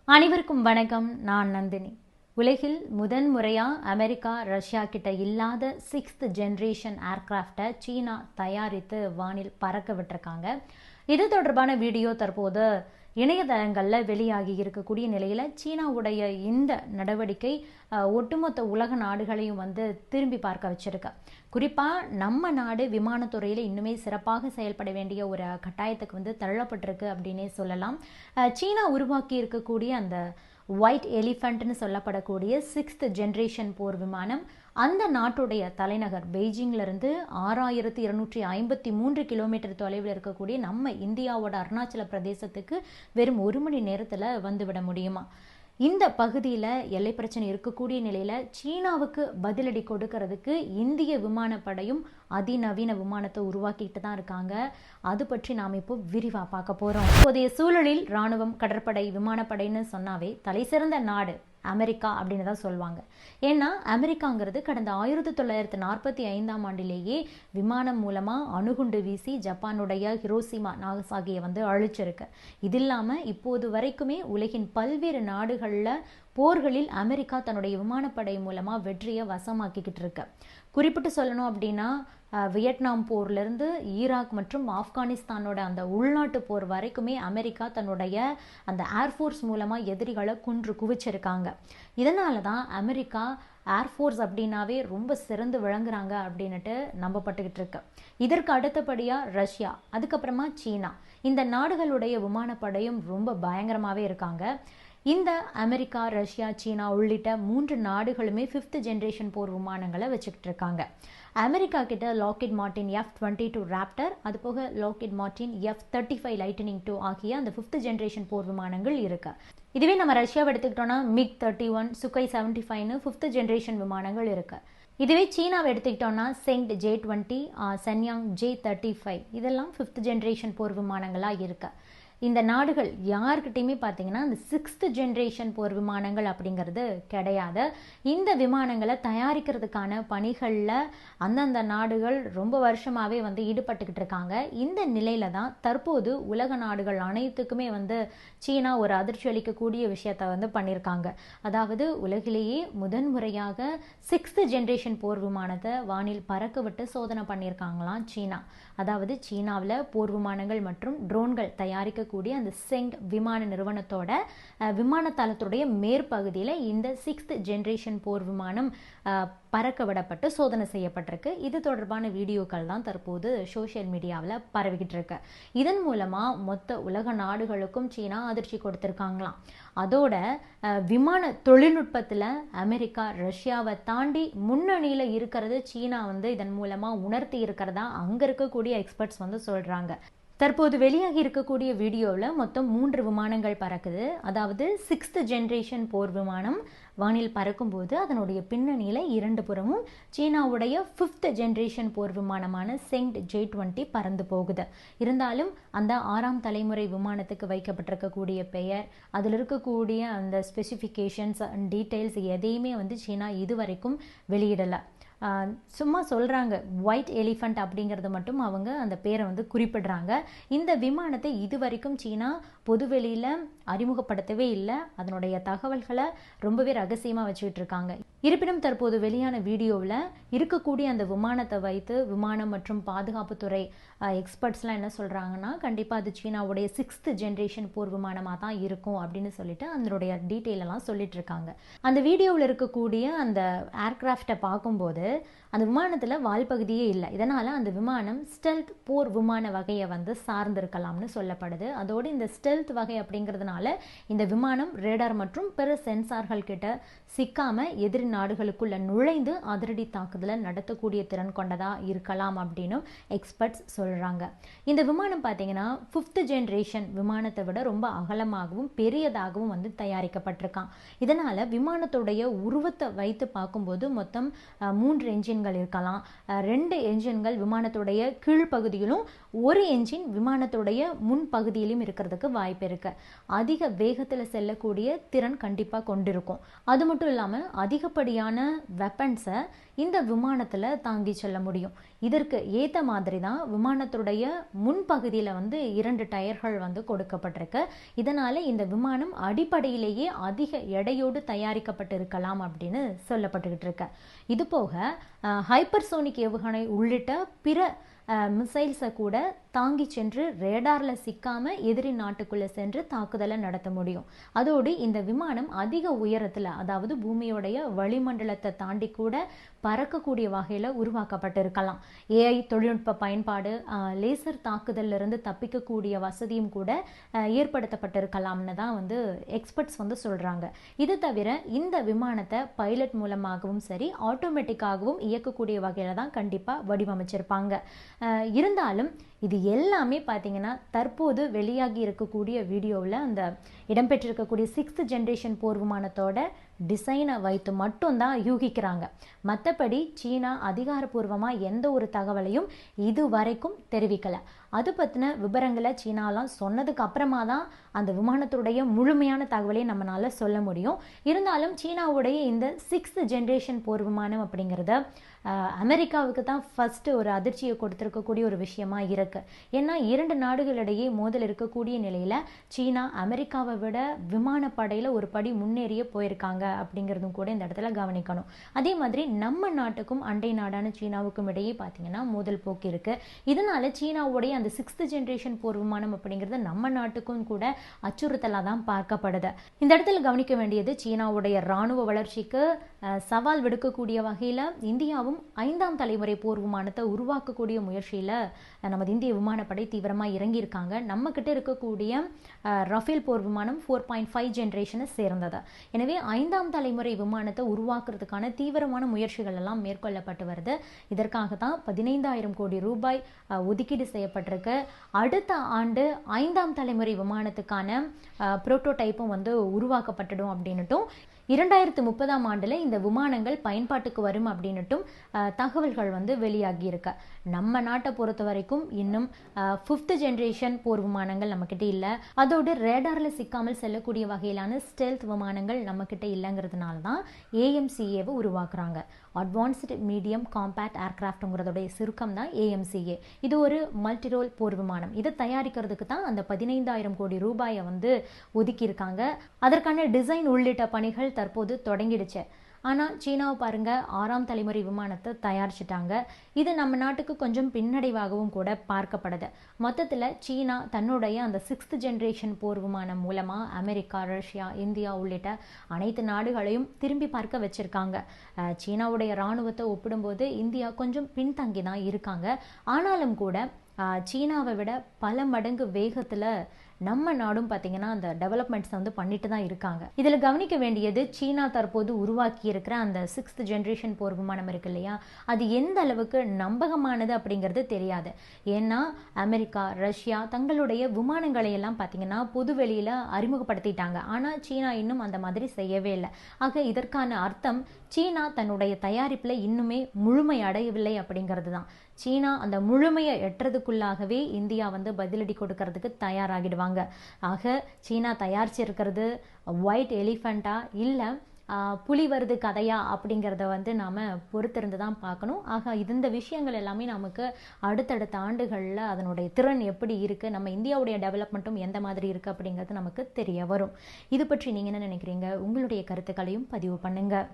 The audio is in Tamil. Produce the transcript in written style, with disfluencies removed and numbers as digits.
அனைவருக்கும் வணக்கம். நான் நந்தினி. உலகில் முதன்முறையா அமெரிக்கா ரஷ்யா கிட்ட இல்லாத 6th ஜெனரேஷன் ஏர்கிராஃப்டை சீனா தயாரித்து வானில் பறக்க விட்டுருக்காங்க. இது தொடர்பான வீடியோ தற்போது இணையதளங்களில் வெளியாகி இருக்கக்கூடிய நிலையில் சீனாவுடைய இந்த நடவடிக்கை ஒட்டுமொத்த உலக நாடுகளையும் திரும்பி பார்க்க வச்சிருக்கு. குறிப்பாக நம்ம நாடு விமானத்துறையில் இன்னுமே சிறப்பாக செயல்பட வேண்டிய ஒரு கட்டாயத்துக்கு தள்ளப்பட்டிருக்கு அப்படின்னே சொல்லலாம். சீனா உருவாக்கி இருக்கக்கூடிய அந்த ஒயிட் எலிஃபண்ட்னு சொல்லப்படக்கூடிய 6th ஜெனரேஷன் போர் விமானம் அந்த நாட்டுடைய தலைநகர் பெய்ஜிங்கிலிருந்து 6253 கிலோமீட்டர் தொலைவில் இருக்கக்கூடிய நம்ம இந்தியாவோட அருணாச்சல பிரதேசத்துக்கு வெறும் 1 மணி நேரத்தில் வந்துவிட முடியுமா? இந்த பகுதியில் எல்லை பிரச்சனை இருக்கக்கூடிய நிலையில் சீனாவுக்கு பதிலடி கொடுக்கறதுக்கு இந்திய விமானப்படையும் அதிநவீன விமானத்தை உருவாக்கிட்டு தான் இருக்காங்க. அது பற்றி நாம் இப்போ விரிவாக பார்க்க போகிறோம். இப்போதைய சூழலில் இராணுவம், கடற்படை, விமானப்படைன்னு சொன்னாவே தலை சிறந்த நாடு அமெரிக்கா அப்படின்னு தான் சொல்லுவாங்க. ஏன்னா அமெரிக்காங்கிறது கடந்த 1945ஆம் ஆண்டிலேயே விமானம் மூலமாக அணுகுண்டு வீசி ஜப்பானுடைய ஹிரோஷிமா நாகசாகியை அழிச்சிருக்கு. இது இல்லாமல் இப்போது வரைக்குமே உலகின் பல்வேறு நாடுகளில் போர்களில் அமெரிக்கா தன்னுடைய விமானப்படை மூலமாக வெற்றியை வசமாக்கிக்கிட்டு இருக்கு. குறிப்பிட்டு சொல்லணும் அப்படின்னா வியட்நாம் போர்லேருந்து ஈராக் மற்றும் ஆப்கானிஸ்தானோட அந்த உள்நாட்டு போர் வரைக்குமே அமெரிக்கா தன்னுடைய அந்த ஏர்ஃபோர்ஸ் மூலமாக எதிரிகளை கொன்று குவிச்சிருக்காங்க. இதனால தான் அமெரிக்கா ஏர்ஃபோர்ஸ் அப்படின்னாவே ரொம்ப சிறந்து விளங்குறாங்க அப்படின்னுட்டு நம்பப்பட்டுக்கிட்டு இருக்கு. இதற்கு அடுத்தபடியாக ரஷ்யா, அதுக்கப்புறமா சீனா, இந்த நாடுகளுடைய விமானப்படையும் ரொம்ப பயங்கரமாகவே இருக்காங்க. இந்த அமெரிக்கா, ரஷ்யா, சீனா உள்ளிட்ட 3 நாடுகளுமே 5th ஜெனரேஷன் போர் விமானங்களை வச்சுக்கிட்டு இருக்காங்க. அமெரிக்கா கிட்ட லாக்ஹீட் மார்டின் F-22 ராப்டர், அது போக லாக்ஹீட் மார்டின் F-35 லைட்டனிங் 2 ஆகிய அந்த 5th ஜெனரேஷன் போர் விமானங்கள் இருக்கு. இதுவே நம்ம ரஷ்யாவை எடுத்துக்கிட்டோம்னா MiG-31, சுகை 75ன்னு 5th ஜெனரேஷன் விமானங்கள் இருக்கு. இதுவே சீனாவை எடுத்துக்கிட்டோம்னா செங்ட் J-20, சன்யாங் J-35 இதெல்லாம் 5th ஜெனரேஷன் போர் விமானங்களாக இருக்கு. இந்த நாடுகள் யாருக்கிட்டையுமே பார்த்தீங்கன்னா இந்த 6th ஜெனரேஷன் போர் விமானங்கள் அப்படிங்கிறது கிடையாது. இந்த விமானங்களை தயாரிக்கிறதுக்கான பணிகளில் அந்தந்த நாடுகள் ரொம்ப வருஷமாகவே ஈடுபட்டுக்கிட்டு இருக்காங்க. இந்த நிலையில தான் தற்போது உலக நாடுகள் அனைத்துக்குமே சீனா ஒரு அதிர்ச்சி அளிக்கக்கூடிய விஷயத்தை பண்ணியிருக்காங்க. அதாவது உலகிலேயே முதன்முறையாக 6th ஜெனரேஷன் போர் விமானத்தை வானில் பறக்க விட்டு சோதனை பண்ணியிருக்காங்களாம் சீனா. அதாவது சீனாவில் போர் விமானங்கள் மற்றும் ட்ரோன்கள் தயாரிக்கக்கூடிய அந்த செங் விமான நிறுவனத்தோட விமான தளத்துடைய மேற்பகுதியில் இந்த 6th ஜெனரேஷன் போர் விமானம் பறக்க விடப்பட்டு சோதனை செய்யப்பட்டிருக்கு. இது தொடர்பான வீடியோக்கள் தான் தற்போது சோஷியல் மீடியாவில் பரவிக்கிட்டு இருக்கு. இதன் மூலமாக மொத்த உலக நாடுகளுக்கும் சீனா அதிர்ச்சி கொடுத்துருக்காங்களாம். அதோட விமான தொழில்நுட்பத்தில் அமெரிக்கா, ரஷ்யாவை தாண்டி முன்னணியில் இருக்கிறது சீனா இதன் மூலமாக உணர்த்தி இருக்கிறதா அங்கே இருக்கக்கூடிய எக்ஸ்பர்ட்ஸ் சொல்கிறாங்க. தற்போது வெளியாகி இருக்கக்கூடிய வீடியோவில் மொத்தம் 3 விமானங்கள் பறக்குது. அதாவது 6th ஜெனரேஷன் போர் விமானம் வானில் பறக்கும்போது அதனுடைய பின்னணியில் 2 புறமும் சீனாவுடைய 5th ஜெனரேஷன் போர் விமானமான செங்ட் J-20 பறந்து போகுது. இருந்தாலும் அந்த 6ஆம் தலைமுறை விமானத்துக்கு வைக்கப்பட்டிருக்கக்கூடிய பெயர், அதில் இருக்கக்கூடிய அந்த ஸ்பெசிஃபிகேஷன்ஸ் அண்ட் டீட்டெயில்ஸ் எதையுமே சீனா இதுவரைக்கும் வெளியிடலை. சும்மா சொல்கிறாங்க ஒயிட் எலிஃபண்ட் அப்படிங்கிறது மட்டும் அவங்க அந்த பேரை குறிப்பிடுறாங்க. இந்த விமானத்தை இதுவரைக்கும் சீனா பொதுவெளியில் அறிமுகப்படுத்தவே இல்லை. அதனுடைய தகவல்களை ரொம்பவே ரகசியமாக வச்சுக்கிட்டு இருக்காங்க. இருப்பினும் தற்போது வெளியான வீடியோவில் இருக்கக்கூடிய அந்த விமானத்தை வைத்து விமானம் மற்றும் பாதுகாப்புத்துறை எக்ஸ்பர்ட்ஸ்லாம் என்ன சொல்கிறாங்கன்னா, கண்டிப்பாக அது சீனாவுடைய 6th ஜெனரேஷன் போர் விமானமாக தான் இருக்கும் அப்படின்னு சொல்லிட்டு அதனுடைய டீட்டெயிலெல்லாம் சொல்லிட்டு இருக்காங்க. அந்த வீடியோவில் இருக்கக்கூடிய அந்த ஏர்கிராஃப்டை பார்க்கும்போது அந்த விமானத்தில் வால் பகுதியே இல்லை. இதனால் அந்த விமானம் ஸ்டெல்த் போர் விமான வகையை சார்ந்திருக்கலாம்னு சொல்லப்படுது. அதோடு இந்த ஸ்டெல்த் வகை அப்படிங்கிறதுனால இந்த விமானம் ரேடார் மற்றும் பிற சென்சார்கள் கிட்ட சிக்காம எதிரி நாடுகளுக்குள்ள நுழைந்து அதிரடி தாக்குதலை நடத்தக்கூடிய திறன் கொண்டதா இருக்கலாம் அப்படின்னு எக்ஸ்பர்ட்ஸ் சொல்றாங்க. இந்த விமானம் பார்த்தீங்கன்னா 5th ஜெனரேஷன் விமானத்தை விட ரொம்ப அகலமாகவும் பெரியதாகவும் தயாரிக்கப்பட்டிருக்கான். இதனால விமானத்துடைய உருவத்தை வைத்து பார்க்கும்போது மொத்தம் 3 என்ஜின்கள் இருக்கலாம். 2 என்ஜின்கள் விமானத்துடைய கீழ்ப்பகுதியிலும் ஒரு என்ஜின் விமானத்துடைய முன் பகுதியிலும் இருக்கிறதுக்கு வாய்ப்பு இருக்கு. அதிக வேகத்தில் செல்லக்கூடிய திறன் கண்டிப்பாக கொண்டிருக்கும். அது மட்டும் இல்லாமல் அதிகப்படியான வெப்பன்ஸை இந்த விமானத்தில் தாங்கி செல்ல முடியும். இதற்கு ஏற்ற மாதிரி தான் விமானத்துடைய முன்பகுதியில் வந்து 2 டயர்கள் வந்து கொடுக்கப்பட்டிருக்கு. இதனால இந்த விமானம் அடிப்படையிலேயே அதிக எடையோடு தயாரிக்கப்பட்டிருக்கலாம் அப்படின்னு சொல்லப்பட்டுக்கிட்டு இருக்கு. இது போக ஹைப்பர்சோனிக் ஏவுகணை உள்ளிட்ட பிற மிசைல்ஸை கூட தாங்கி சென்று ரேடாரில் சிக்காமல் எதிரி நாட்டுக்குள்ளே சென்று தாக்குதலை நடத்த முடியும். அதோடு இந்த விமானம் அதிக உயரத்தில், அதாவது பூமியோடைய வளிமண்டலத்தை தாண்டி கூட பறக்கக்கூடிய வகையில் உருவாக்கப்பட்டிருக்கலாம். ஏஐ தொழில்நுட்ப பயன்பாடு, லேசர் தாக்குதலிருந்து தப்பிக்கக்கூடிய வசதியும் கூட ஏற்படுத்தப்பட்டிருக்கலாம்னு தான் வந்து எக்ஸ்பர்ட்ஸ் வந்து சொல்கிறாங்க. இது தவிர இந்த விமானத்தை பைலட் மூலமாகவும் சரி ஆட்டோமேட்டிக்காகவும் இயக்கக்கூடிய வகையில் தான் கண்டிப்பாக வடிவமைச்சிருப்பாங்க. இருந்தாலும் இது எல்லாமே பார்த்தீங்கன்னா தற்போது வெளியாகி இருக்கக்கூடிய வீடியோவில் அந்த இடம்பெற்றிருக்கக்கூடிய 6th ஜென்ரேஷன் போர் விமானத்தோட டிசைனை வைத்து மட்டும்தான் யூகிக்கிறாங்க. மற்றபடி சீனா அதிகாரப்பூர்வமாக எந்த ஒரு தகவலையும் இது வரைக்கும் தெரிவிக்கலை. அது பற்றின விவரங்களை சீனாலாம் சொன்னதுக்கு அப்புறமா தான் அந்த விமானத்துடைய முழுமையான தகவலையும் நம்மளால சொல்ல முடியும். இருந்தாலும் சீனாவுடைய இந்த 6th ஜென்ரேஷன் போர் விமானம் அப்படிங்கிறத அமெரிக்காவுக்கு தான் ஃபர்ஸ்ட் ஒரு அதிர்ச்சியை கொடுத்துருக்கக்கூடிய ஒரு விஷயமா இருக்கு. ஏன்னா 2 நாடுகளிடையே மோதல் இருக்கக்கூடிய நிலையில சீனா அமெரிக்காவை விட விமானப்படையில ஒரு படி முன்னேறிய போயிருக்காங்க அப்படிங்கிறதும் கூட இந்த இடத்துல கவனிக்கணும். அதே மாதிரி நம்ம நாட்டுக்கும் அண்டை நாடான சீனாவுக்கும் இடையே பார்த்தீங்கன்னா மோதல் போக்கு இருக்கு. இதனால சீனாவுடைய அந்த 6th ஜென்ரேஷன் போர் விமானம் அப்படிங்கிறது நம்ம நாட்டுக்கும் கூட அச்சுறுத்தலாக தான் பார்க்கப்படுது. இந்த இடத்துல கவனிக்க வேண்டியது சீனாவுடைய இராணுவ வளர்ச்சிக்கு சவால் விடுக்கக்கூடிய வகையில் இந்தியாவும் 5ஆம் தலைமுறை போர் விமானத்தை உருவாக்கக்கூடிய முயற்சியில் நமது இந்திய விமானப்படை தீவிரமாக இறங்கியிருக்காங்க. நம்ம கிட்ட இருக்கக்கூடிய ரஃபேல் போர் விமானம் 4.5 ஜென்ரேஷனை சேர்ந்தது. எனவே 5ஆம் தலைமுறை விமானத்தை உருவாக்குறதுக்கான தீவிரமான முயற்சிகள் எல்லாம் மேற்கொள்ளப்பட்டு வருது. இதற்காக தான் 15,000 கோடி ரூபாய் ஒதுக்கீடு செய்யப்பட்டிருக்கு. அடுத்த ஆண்டு 5ஆம் தலைமுறை விமானத்துக்கான புரோட்டோடைப்பும் வந்து உருவாக்கப்பட்டுடும் அப்படின்னுட்டும் 2030ஆம் ஆண்டில் இந்த விமானங்கள் பயன்பாட்டுக்கு வரும் அப்படின்னுட்டும் தகவல்கள் வந்து வெளியாகி இருக்கு. நம்ம நாட்டை பொறுத்த வரைக்கும் இன்னும் 5th ஜென்ரேஷன் போர் விமானங்கள் நம்மக்கிட்ட இல்லை. அதோடு ரேடாரில் சிக்காமல் செல்லக்கூடிய வகையிலான ஸ்டெல்த் விமானங்கள் நம்மக்கிட்ட இல்லைங்கிறதுனால தான் AMCAவை உருவாக்குறாங்க. அட்வான்ஸ்டு மீடியம் காம்பேக்ட் ஏர்கிராஃப்ட்ங்கிறதோடைய சுருக்கம் தான் AMCA. இது ஒரு மல்டிரோல் போர் விமானம். இதை தயாரிக்கிறதுக்கு தான் அந்த 15,000 கோடி ரூபாயை வந்து ஒதுக்கியிருக்காங்க. அதற்கான டிசைன் உள்ளிட்ட பணிகள் தற்போது தொடங்கிடுச்சு. ஆனால் சீனாவை பாருங்க 6ஆம் தலைமுறை விமானத்தை தயாரிச்சிட்டாங்க. இது நம்ம நாட்டுக்கு கொஞ்சம் பின்னடைவாகவும் கூட பார்க்கப்படுது. மொத்தத்தில் சீனா தன்னுடைய அந்த 6th ஜென்ரேஷன் போர் விமானம் மூலமாக அமெரிக்கா, ரஷ்யா, இந்தியா உள்ளிட்ட அனைத்து நாடுகளையும் திரும்பி பார்க்க வச்சிருக்காங்க. சீனாவுடைய இராணுவத்தை ஒப்பிடும்போது இந்தியா கொஞ்சம் பின்தங்கி தான் இருக்காங்க. ஆனாலும் கூட சீனாவை விட பல மடங்கு வேகத்தில் நம்ம நாடும் பார்த்தீங்கன்னா அந்த டெவலப்மெண்ட்ஸ் வந்து பண்ணிட்டு தான் இருக்காங்க. இதில் கவனிக்க வேண்டியது சீனா தற்போது உருவாக்கி இருக்கிற அந்த 6th ஜென்ரேஷன் போர் விமானம் இருக்கு இல்லையா, அது எந்த அளவுக்கு நம்பகமானது அப்படிங்கிறது தெரியாது. ஏன்னா அமெரிக்கா, ரஷ்யா தங்களுடைய விமானங்களை எல்லாம் பார்த்தீங்கன்னா பொதுவெளியில் அறிமுகப்படுத்திட்டாங்க. ஆனால் சீனா இன்னும் அந்த மாதிரி செய்யவே இல்லை. ஆக இதற்கான அர்த்தம் சீனா தன்னுடைய தயாரிப்பில் இன்னுமே முழுமை அடையவில்லை அப்படிங்கிறது தான். சீனா அந்த முழுமையை எட்டுறதுக்குள்ளாகவே இந்தியா வந்து பதிலடி கொடுக்கறதுக்கு தயாராகிடுவாங்க. ஆக சீனா தயாரிச்சிருக்கிறது ஒயிட் எலிஃபண்டா இல்லை புலி வருது கதையா அப்படிங்கிறத வந்து நாம் பொறுத்திருந்து தான் பார்க்கணும். ஆக இந்த விஷயங்கள் எல்லாமே நமக்கு அடுத்தடுத்த ஆண்டுகளில் அதனுடைய திறன் எப்படி இருக்குது, நம்ம இந்தியாவுடைய டெவலப்மெண்ட்டும் எந்த மாதிரி இருக்குது அப்படிங்கிறது நமக்கு தெரிய வரும். இது பற்றி நீங்கள் என்ன நினைக்கிறீங்க? உங்களுடைய கருத்துக்களையும் பதிவு பண்ணுங்கள்.